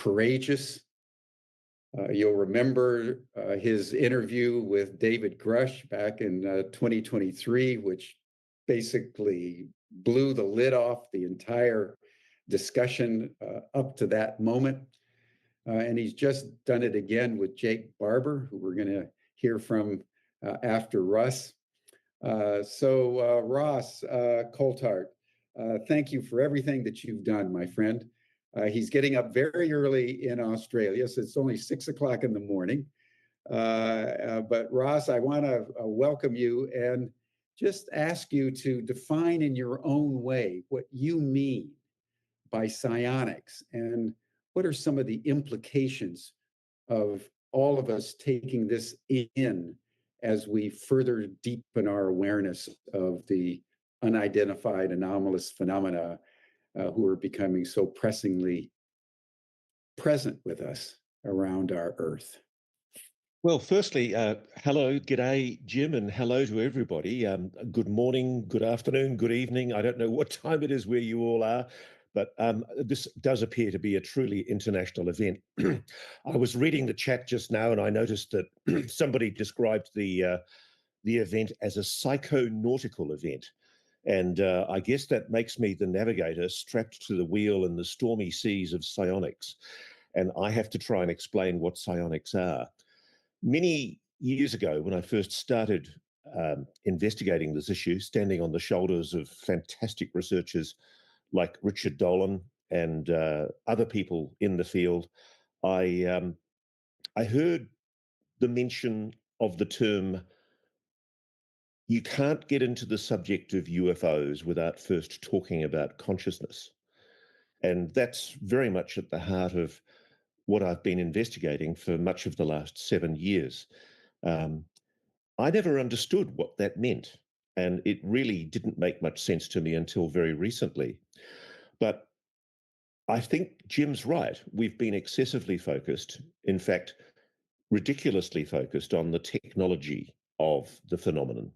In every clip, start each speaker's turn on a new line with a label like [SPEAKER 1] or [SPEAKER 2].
[SPEAKER 1] courageous. You'll remember his interview with David Grush back in 2023, which basically blew the lid off the entire discussion up to that moment. And he's just done it again with Jake Barber, who we're going to hear from after Russ. Ross Coulthart, thank you for everything that you've done, my friend. He's getting up very early in Australia, so it's only 6 o'clock in the morning. But Ross, I want to welcome you and just ask you to define in your own way what you mean by psionics and what are some of the implications of all of us taking this in as we further deepen our awareness of the unidentified anomalous phenomena who are becoming so pressingly present with us around our Earth.
[SPEAKER 2] Well, firstly, hello, g'day, Jim, and hello to everybody. Good morning, good afternoon, good evening. I don't know what time it is where you all are, but this does appear to be a truly international event. I was reading the chat just now, and I noticed that somebody described the event as a psychonautical event. And I guess that makes me the navigator strapped to the wheel in the stormy seas of psionics. And I have to try and explain what psionics are. Many years ago, when I first started investigating this issue, standing on the shoulders of fantastic researchers like Richard Dolan and other people in the field, I heard the mention of the term, you can't get into the subject of UFOs without first talking about consciousness. And that's very much at the heart of what I've been investigating for much of the last 7 years. I never understood what that meant, and it really didn't make much sense to me until very recently. But I think Jim's right. We've been excessively focused, in fact, ridiculously focused on the technology of the phenomenon.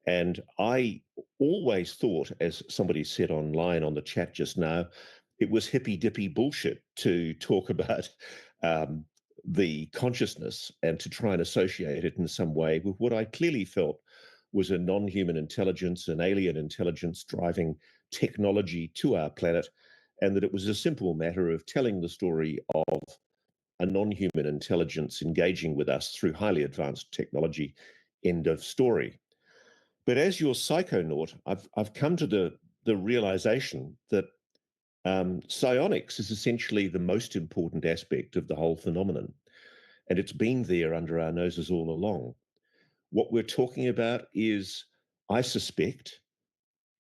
[SPEAKER 2] And I always thought, as somebody said online on the chat just now, it was hippy-dippy bullshit to talk about the consciousness and to try and associate it in some way with what I clearly felt was a non-human intelligence, an alien intelligence driving technology to our planet, and that it was a simple matter of telling the story of a non-human intelligence engaging with us through highly advanced technology, end of story. But as your psychonaut, I've come to the realization that psionics is essentially the most important aspect of the whole phenomenon, and it's been there under our noses all along. What we're talking about is, I suspect,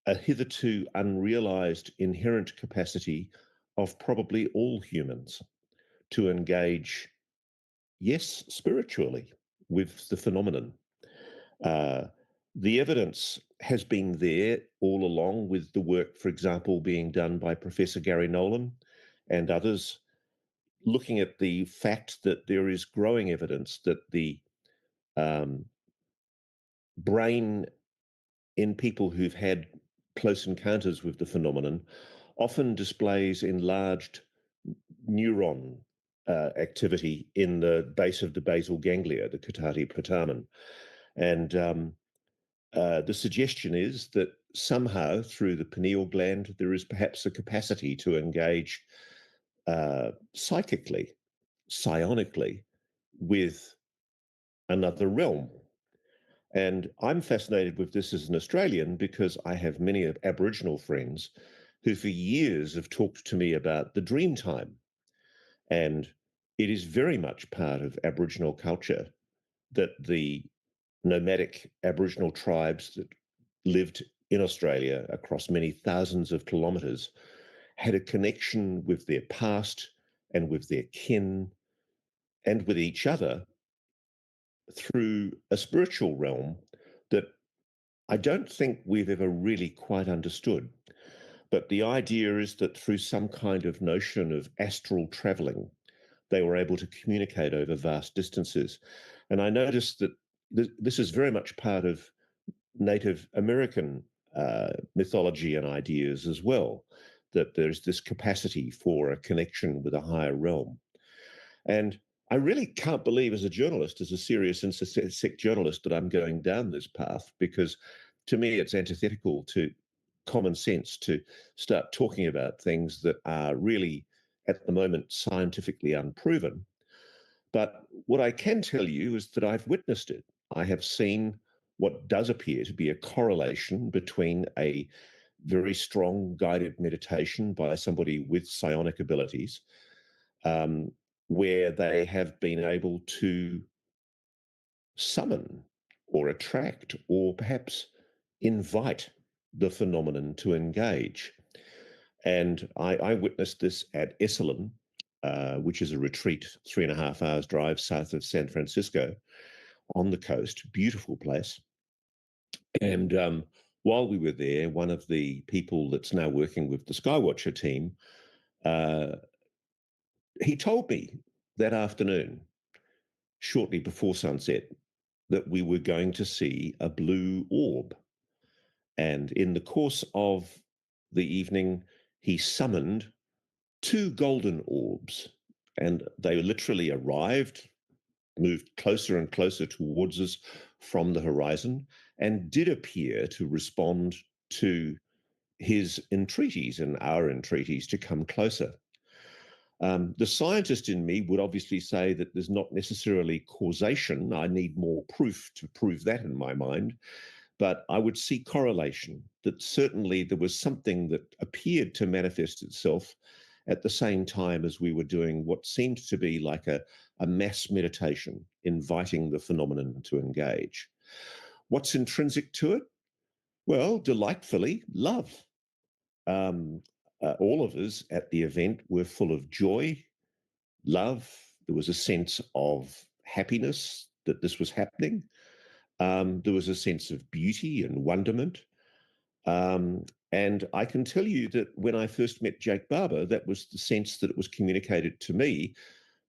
[SPEAKER 2] a hitherto unrealized inherent capacity of probably all humans to engage, yes, spiritually, with the phenomenon. The evidence has been there all along with the work, for example, being done by Professor Gary Nolan and others, looking at the fact that there is growing evidence that the brain in people who've had close encounters with the phenomenon often displays enlarged neuron activity in the base of the basal ganglia, the Coulthart putamen. And the suggestion is that somehow through the pineal gland, there is perhaps a capacity to engage psychically, psionically, with another realm. And I'm fascinated with this as an Australian because I have many Aboriginal friends who for years have talked to me about the dream time. And it is very much part of Aboriginal culture that the nomadic Aboriginal tribes that lived in Australia across many thousands of kilometres had a connection with their past and with their kin and with each other through a spiritual realm that I don't think we've ever really quite understood. But the idea is that through some kind of notion of astral travelling, they were able to communicate over vast distances. And I noticed that this is very much part of Native American mythology and ideas as well, that there's this capacity for a connection with a higher realm. And I really can't believe, as a journalist, as a serious and sick journalist, that I'm going down this path, because to me it's antithetical to common sense to start talking about things that are really, at the moment, scientifically unproven. But what I can tell you is that I've witnessed it. I have seen what does appear to be a correlation between a very strong guided meditation by somebody with psionic abilities, um, where they have been able to summon or attract or perhaps invite the phenomenon to engage. And I witnessed this at Esalen, which is a retreat 3.5 hours drive south of San Francisco on the coast, beautiful place. And while we were there, one of the people that's now working with the Skywatcher team, uh, he told me that afternoon, shortly before sunset, that we were going to see a blue orb. And in the course of the evening, he summoned 2 golden orbs, and they literally arrived, moved closer and closer towards us from the horizon, and did appear to respond to his entreaties and our entreaties to come closer. The scientist in me would obviously say that there's not necessarily causation. I need more proof to prove that in my mind. But I would see correlation, that certainly there was something that appeared to manifest itself at the same time as we were doing what seemed to be like a mass meditation, inviting the phenomenon to engage. What's intrinsic to it? Well, delightfully, love. Um, all of us at the event were full of joy, love. There was a sense of happiness that this was happening. There was a sense of beauty and wonderment. Um, and I can tell you that when I first met Jake Barber, that was the sense that it was communicated to me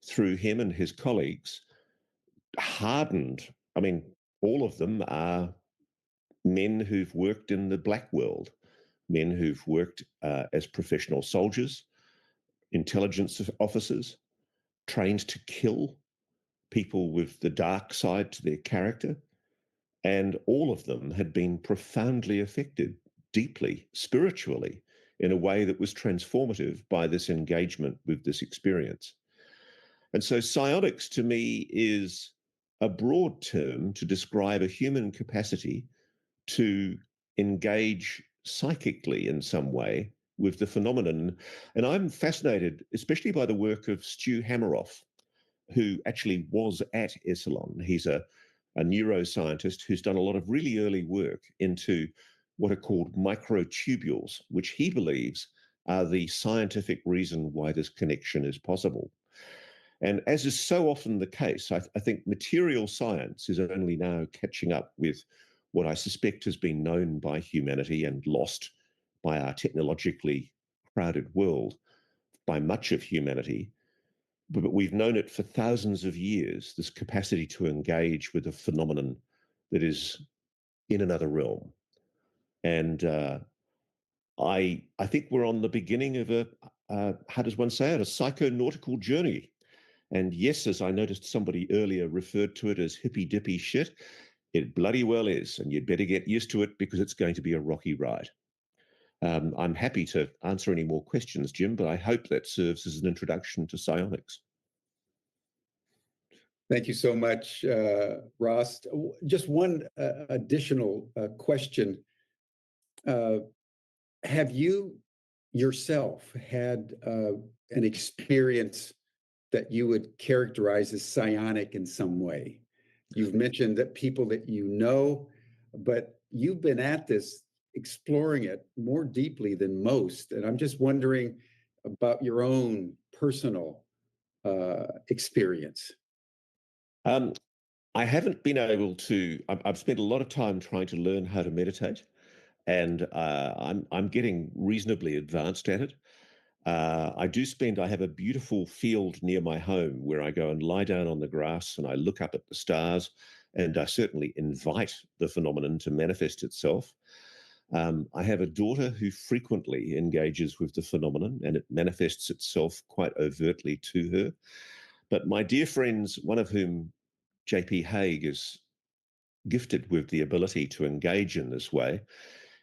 [SPEAKER 2] through him and his colleagues, hardened. I mean, all of them are men who've worked in the black world, men who've worked as professional soldiers, intelligence officers, trained to kill people with the dark side to their character. And all of them had been profoundly affected, deeply, spiritually, in a way that was transformative by this engagement with this experience. And so psionics to me is a broad term to describe a human capacity to engage psychically in some way with the phenomenon. And I'm fascinated, especially by the work of Stu Hameroff, who actually was at Esalen. He's a neuroscientist who's done a lot of really early work into what are called microtubules, which he believes are the scientific reason why this connection is possible. And as is so often the case, I think material science is only now catching up with what I suspect has been known by humanity and lost by our technologically crowded world by much of humanity. But we've known it for thousands of years, this capacity to engage with a phenomenon that is in another realm. And I think we're on the beginning of how does one say it, a psychonautical journey. And yes, as I noticed somebody earlier referred to it as hippy dippy shit, it bloody well is. And you'd better get used to it because it's going to be a rocky ride. I'm happy to answer any more questions, Jim, but I hope that serves as an introduction to psionics.
[SPEAKER 1] Thank you so much, Ross. Just one additional question. Have you yourself had an experience that you would characterize as psionic in some way? You've mentioned that people that you know, but you've been at this, exploring it more deeply than most. And I'm just wondering about your own personal experience.
[SPEAKER 2] Um, I haven't been able to. I've spent a lot of time trying to learn how to meditate, and I'm getting reasonably advanced at it. I have a beautiful field near my home where I go and lie down on the grass and I look up at the stars, and I certainly invite the phenomenon to manifest itself. I have a daughter who frequently engages with the phenomenon, and it manifests itself quite overtly to her. But my dear friends, one of whom, JP Haig, is gifted with the ability to engage in this way,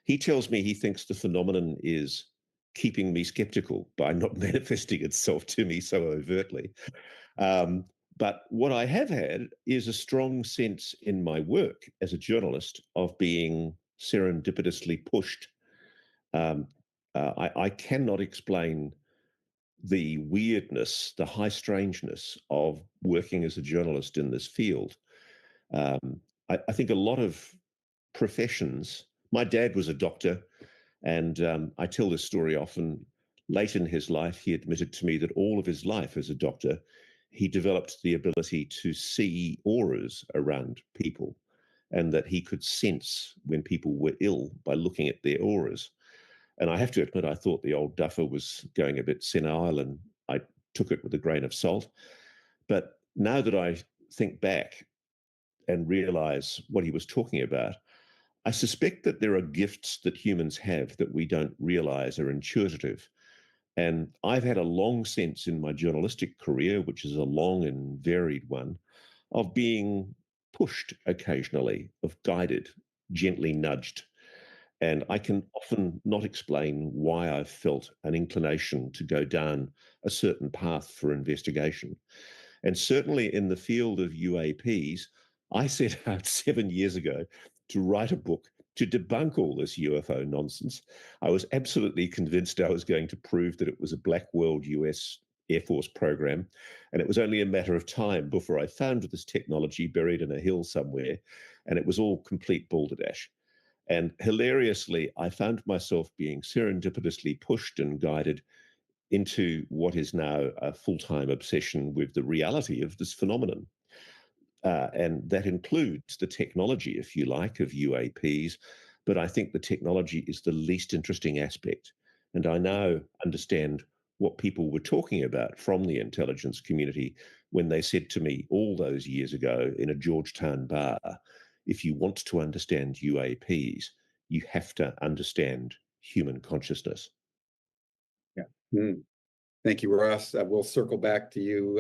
[SPEAKER 2] he tells me he thinks the phenomenon is keeping me skeptical by not manifesting itself to me so overtly. Um, but what I have had is a strong sense in my work as a journalist of being serendipitously pushed. Um, I cannot explain the weirdness, the high strangeness of working as a journalist in this field. Um, I think a lot of professions, my dad was a doctor, and I tell this story often. Late in his life, he admitted to me that all of his life as a doctor, he developed the ability to see auras around people and that he could sense when people were ill by looking at their auras. And I have to admit, I thought the old duffer was going a bit senile, and I took it with a grain of salt. But now that I think back and realize what he was talking about, I suspect that there are gifts that humans have that we don't realize are intuitive. And I've had a long sense in my journalistic career, which is a long and varied one, of being pushed occasionally, of guided, gently nudged. And I can often not explain why I've felt an inclination to go down a certain path for investigation. And certainly in the field of UAPs, I set out 7 years ago to write a book to debunk all this UFO nonsense. I was absolutely convinced I was going to prove that it was a black world US Air Force program. And it was only a matter of time before I found this technology buried in a hill somewhere. And it was all complete balderdash. And hilariously, I found myself being serendipitously pushed and guided into what is now a full-time obsession with the reality of this phenomenon. And that includes the technology, if you like, of UAPs. But I think the technology is the least interesting aspect. And I now understand what people were talking about from the intelligence community when they said to me all those years ago in a Georgetown bar, if you want to understand UAPs, you have to understand human consciousness.
[SPEAKER 1] Yeah. Mm. Thank you, Ross. We'll circle back to you